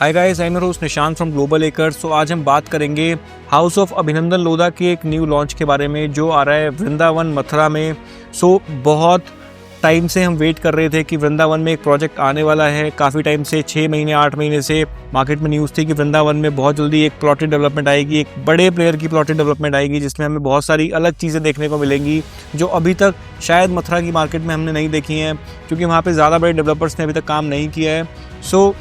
Hi guys, I am your host Nishant from Global Acres. So आज हम बात करेंगे हाउस ऑफ अभिनंदन लोधा के एक न्यू लॉन्च के बारे में जो आ रहा है वृंदावन मथुरा में। सो बहुत टाइम से हम वेट कर रहे थे कि वृंदावन में एक प्रोजेक्ट आने वाला है। काफ़ी टाइम से 6 महीने 8 महीने से मार्केट में न्यूज़ थी कि वृंदावन में बहुत जल्दी एक प्लॉटेड डेवलपमेंट आएगी, एक बड़े प्लेयर की प्लॉटेड डेवलपमेंट आएगी जिसमें हमें बहुत सारी अलग चीज़ें देखने को मिलेंगी जो अभी तक शायद मथुरा की मार्केट में हमने नहीं देखी हैं, क्योंकि वहाँ पर ज़्यादा बड़े डेवलपर्स ने अभी तक काम नहीं किया है। सो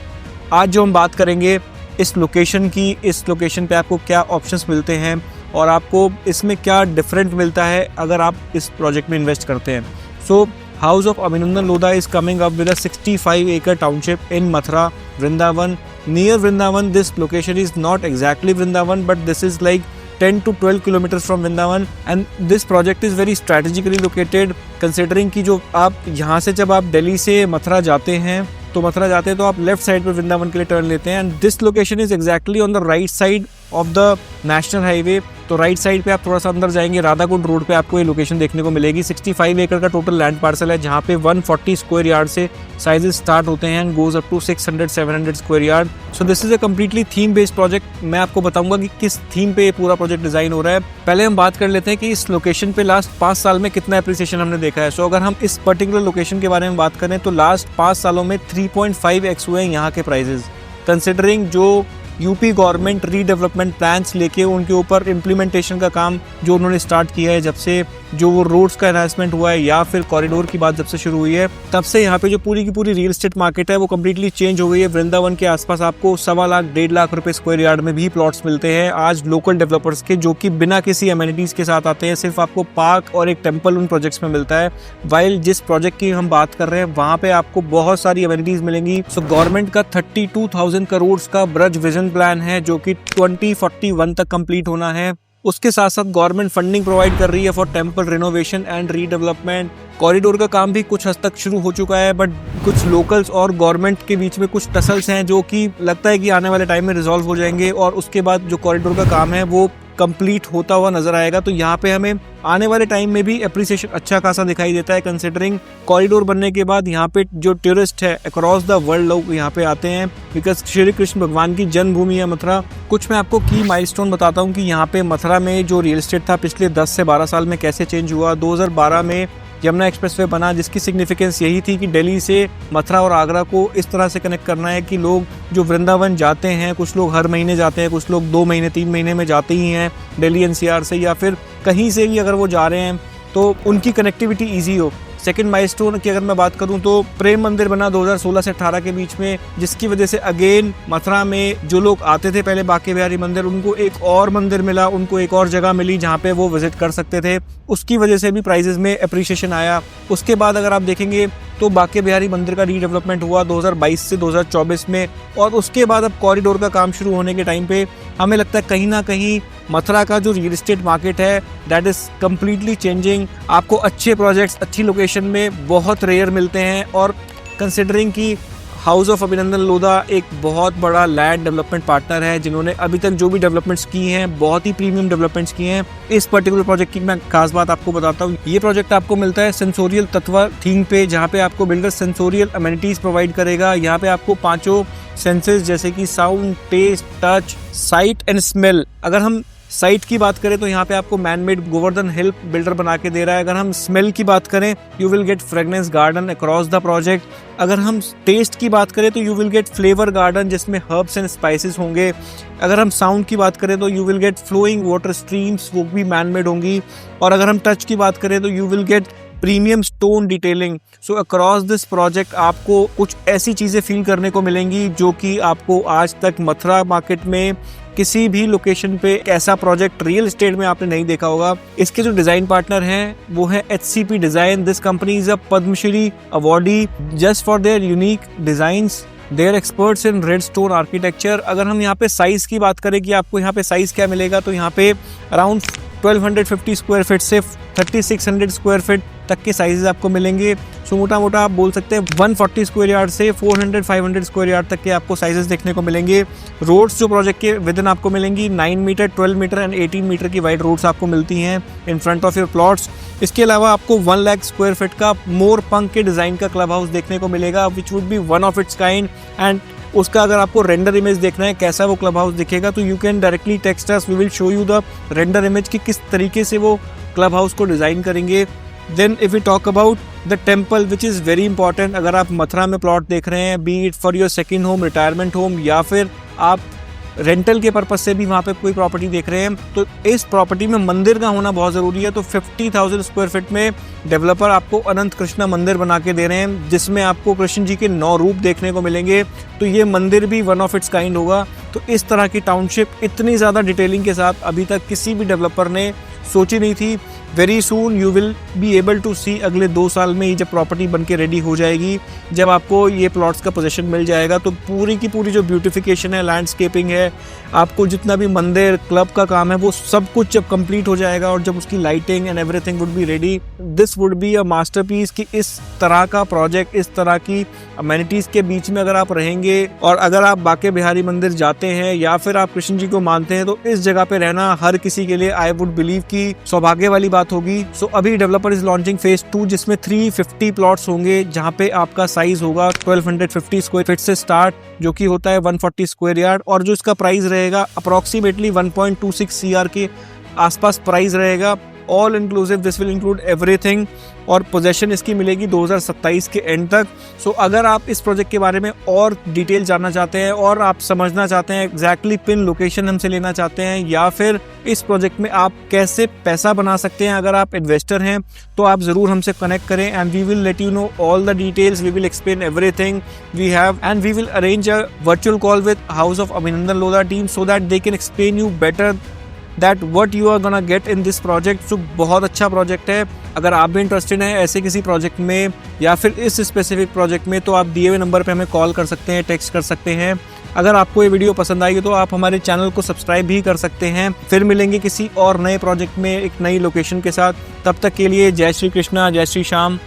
आज जो हम बात करेंगे इस लोकेशन की, इस लोकेशन पे आपको क्या ऑप्शंस मिलते हैं और आपको इसमें क्या डिफरेंट मिलता है अगर आप इस प्रोजेक्ट में इन्वेस्ट करते हैं। सो house of Abhinandan Lodha is coming up with a 65 acre township in Mathura, Vrindavan. Near Vrindavan, this location is not exactly Vrindavan, but this is like 10 to 12 kilometers from Vrindavan, and this project is very strategically located considering कि जो आप यहाँ से जब आप दिल्ली से मथुरा जाते हैं तो आप लेफ्ट साइड पे वृंदावन के लिए टर्न लेते हैं। And this location is exactly on the right side of the national highway. तो राइट साइड पे आप थोड़ा सा अंदर जाएंगे, राधाकुंड रोड पे आपको ये लोकेशन देखने को मिलेगी। 65 एकड़ का टोटल लैंड पार्सल है जहाँ पे 140 स्क्वायर यार्ड से साइजेस स्टार्ट होते हैं and goes up to 600-700 square yard. So this is a completely theme based project. मैं आपको बताऊंगा कि किस थीम पे ये पूरा प्रोजेक्ट डिजाइन हो रहा है। पहले हम बात कर लेते हैं कि इस लोकेशन पे लास्ट 5 साल में कितना एप्रिसिएशन हमने देखा है। सो अगर हम इस पर्टिकुलर लोकेशन के बारे में बात करें तो लास्ट 5 सालों में 3.5x हुए हैं यहाँ के प्राइजेस, कंसिडरिंग जो यूपी गवर्नमेंट रीडेवलपमेंट प्लान्स लेके उनके ऊपर इम्प्लीमेंटेशन का काम जो उन्होंने स्टार्ट किया है, जब से जो वो रोड्स का एनहांसमेंट हुआ है या फिर कॉरिडोर की बात जब से शुरू हुई है, तब से यहाँ पे जो पूरी की पूरी रियल एस्टेट मार्केट है वो कम्प्लीटली चेंज हो गई है। वृंदावन के आसपास आपको 1.25 लाख 1.5 लाख रुपए स्क्वायर यार्ड में भी प्लॉट्स मिलते हैं आज लोकल डेवलपर्स के, जो कि बिना किसी एमिनिटीज के साथ आते हैं। सिर्फ आपको पार्क और एक टेम्पल उन प्रोजेक्ट्स में मिलता है। वाइल जिस प्रोजेक्ट की हम बात कर रहे हैं वहाँ पे आपको बहुत सारी एमिनिटीज मिलेंगी। सो गवर्नमेंट का 32,000 करोड़ का ब्रज विजन प्लान है जो कि 2041 तक कंप्लीट होना है। उसके साथ साथ गवर्नमेंट फंडिंग प्रोवाइड कर रही है for temple renovation and redevelopment. Corridor का काम भी कुछ हद तक शुरू हो चुका है, बट कुछ लोकल्स और गवर्नमेंट के बीच में कुछ टसल्स हैं जो कि लगता है कि आने वाले टाइम में रिजॉल्व हो जाएंगे और उसके बाद जो कॉरिडोर का काम है वो कंप्लीट होता हुआ नजर आएगा। तो यहाँ पे हमें आने वाले टाइम में भी एप्रिसिएशन अच्छा खासा दिखाई देता है, कंसिडरिंग कॉरिडोर बनने के बाद यहाँ पे जो टूरिस्ट है अक्रॉस द वर्ल्ड लोग यहाँ पे आते हैं, बिकॉज श्री कृष्ण भगवान की जन्मभूमि है मथुरा। कुछ मैं आपको की माइलस्टोन बताता हूँ कि यहाँ पे मथुरा में जो रियल एस्टेट था पिछले 10 से 12 साल में कैसे चेंज हुआ। 2012 में यमुना एक्सप्रेसवे बना, जिसकी सिग्निफिकेंस यही थी कि दिल्ली से मथुरा और आगरा को इस तरह से कनेक्ट करना है कि लोग जो वृंदावन जाते हैं, कुछ लोग हर महीने जाते हैं, कुछ लोग 2 महीने 3 महीने में जाते ही हैं दिल्ली एनसीआर से, या फिर कहीं से भी अगर वो जा रहे हैं तो उनकी कनेक्टिविटी ईजी हो। सेकंड माइलस्टोन की अगर मैं बात करूं तो प्रेम मंदिर बना 2016 से 18 के बीच में, जिसकी वजह से अगेन मथुरा में जो लोग आते थे पहले बांके बिहारी मंदिर, उनको एक और मंदिर मिला, उनको एक और जगह मिली जहां पे वो विजिट कर सकते थे। उसकी वजह से भी प्राइजेस में अप्रिशिएशन आया। उसके बाद अगर आप देखेंगे तो बांके बिहारी मंदिर का रीडेवलपमेंट हुआ 2022 से 2024 में, और उसके बाद अब कॉरिडोर का काम शुरू होने के टाइम पे हमें लगता है कहीं ना कहीं मथुरा का जो रियल एस्टेट मार्केट है दैट इज कम्प्लीटली चेंजिंग। आपको अच्छे प्रोजेक्ट्स अच्छी लोकेशन में बहुत रेयर मिलते हैं, और कंसिडरिंग कि हाउस ऑफ अभिनंदन लोधा एक बहुत बड़ा लैंड डेवलपमेंट पार्टनर है जिन्होंने अभी तक जो भी डेवलपमेंट्स की हैं बहुत ही प्रीमियम डेवलपमेंट्स किए हैं। इस पर्टिकुलर प्रोजेक्ट की मैं खास बात आपको बताता हूँ। ये प्रोजेक्ट आपको मिलता है सेंसोरियल तत्व थीम पे, जहाँ पे आपको बिल्डर सेंसोरियल अमेनिटीज प्रोवाइड करेगा। यहाँ पे आपको 5 सेंसेस जैसे कि sound, taste, touch, sight and smell. अगर हम साइट की बात करें तो यहाँ पे आपको मैनमेड गोवर्धन हिल बिल्डर बना के दे रहा है। अगर हम स्मेल की बात करें, you will get fragrance garden across the project. अगर हम टेस्ट की बात करें तो you will get flavour garden जिसमें हर्ब्स एंड स्पाइसेस होंगे। अगर हम साउंड की बात करें तो you will get flowing water streams, वो भी मैनमेड होंगी। और अगर हम टच की बात करें तो you will gate premium stone detailing. So across this project आपको कुछ ऐसी चीज़ें फील करने को मिलेंगी जो कि आपको आज तक मथुरा मार्केट में किसी भी लोकेशन पे ऐसा प्रोजेक्ट रियल एस्टेट में आपने नहीं देखा होगा। इसके जो डिजाइन पार्टनर हैं वो है HCP design. This company is a Padmashri awardee just for their unique designs. They are experts in red stone architecture. अगर हम यहाँ पे साइज की बात करें कि आपको यहाँ पे साइज क्या मिलेगा, तो यहाँ पे अराउंड 1250 स्क्वायर फीट से 3600 स्क्वायर फीट तक के साइजेस आपको मिलेंगे। सो मोटा मोटा आप बोल सकते हैं 140 स्क्वायर यार्ड से 400-500 स्क्वायर यार्ड तक के आपको साइजेस देखने को मिलेंगे। रोड्स जो प्रोजेक्ट के विद इन आपको मिलेंगी 9 मीटर, 12 मीटर एंड 18 मीटर की वाइड रोड्स आपको मिलती हैं in front of your plots. इसके अलावा आपको 1 लाख स्क्वायर फीट का मोर पंख के डिजाइन का क्लब हाउस देखने को मिलेगा, which would be one of its kind. And उसका अगर आपको रेंडर इमेज देखना है कैसा वो क्लब हाउस दिखेगा, तो you can directly text us, we will show you the render image कि किस तरीके से वो क्लब हाउस को डिज़ाइन करेंगे। Then if you talk about the temple which is very important, अगर आप मथुरा में प्लॉट देख रहे हैं, be it for your second home, retirement home, या फिर आप रेंटल के पर्पज से भी वहाँ पे कोई प्रॉपर्टी देख रहे हैं, तो इस प्रॉपर्टी में मंदिर का होना बहुत ज़रूरी है। तो 50,000 स्क्वायर फीट में डेवलपर आपको अनंत कृष्णा मंदिर बना के दे रहे हैं, जिसमें आपको कृष्ण जी के 9 रूप देखने को मिलेंगे। तो ये मंदिर भी वन ऑफ इट्स काइंड होगा। तो इस तरह की टाउनशिप इतनी ज़्यादा डिटेलिंग के साथ अभी तक किसी भी डेवलपर ने सोची नहीं थी। Very soon you will be able to see, अगले 2 साल में ही जब प्रॉपर्टी बन के रेडी हो जाएगी, जब आपको ये प्लॉट्स का पोजीशन मिल जाएगा, तो पूरी की पूरी जो ब्यूटिफिकेशन है, लैंडस्केपिंग है, आपको जितना भी मंदिर क्लब का काम है, वो सब कुछ जब कंप्लीट हो जाएगा और जब उसकी lighting and everything would be ready, this would be a masterpiece. कि इस तरह का प्रोजेक्ट, इस तरह की अमेनिटीज़ के बीच में अगर आप रहेंगे और अगर आप बांके बिहारी मंदिर जाते हैं या फिर आप कृष्ण जी को मानते हैं, तो इस जगह पे रहना हर किसी के लिए आई वुड बिलीव की सौभाग्य वाली बात होगी। सो अभी डेवलपर इज लॉन्चिंग फेज 2, जिसमें 350 प्लॉट्स होंगे, जहां पे आपका साइज होगा 1250 स्क्वायर फीट से स्टार्ट, जो कि होता है 140 स्क्वायर यार्ड, और जो इसका प्राइस रहेगा अप्रोक्सीमेटली 1.26 CR के आसपास प्राइस रहेगा। All inclusive, this will include everything, और पोजेशन इसकी मिलेगी 2027 के एंड तक। सो अगर आप इस प्रोजेक्ट के बारे में और डिटेल जानना चाहते हैं और आप समझना चाहते हैं एग्जैक्टली पिन लोकेशन हमसे लेना चाहते हैं, या फिर इस प्रोजेक्ट में आप कैसे पैसा बना सकते हैं अगर आप इन्वेस्टर हैं, तो आप ज़रूर हमसे कनेक्ट करें and we will let you know all the details, we will explain everything we have, and we will arrange a virtual call with House of Abhinandan Lodha team so that they can explain you better that what you are gonna get in this project. So बहुत अच्छा project है। अगर आप भी interested हैं ऐसे किसी project में या फिर इस स्पेसिफिक प्रोजेक्ट में, तो आप दिए हुए नंबर पे हमें कॉल कर सकते हैं, टेक्स्ट कर सकते हैं। अगर आपको ये वीडियो पसंद आई तो आप हमारे चैनल को सब्सक्राइब भी कर सकते हैं। फिर मिलेंगे किसी और नए प्रोजेक्ट में एक नई लोकेशन के साथ। तब तक के लिए जय श्री कृष्णा, जय श्री श्याम।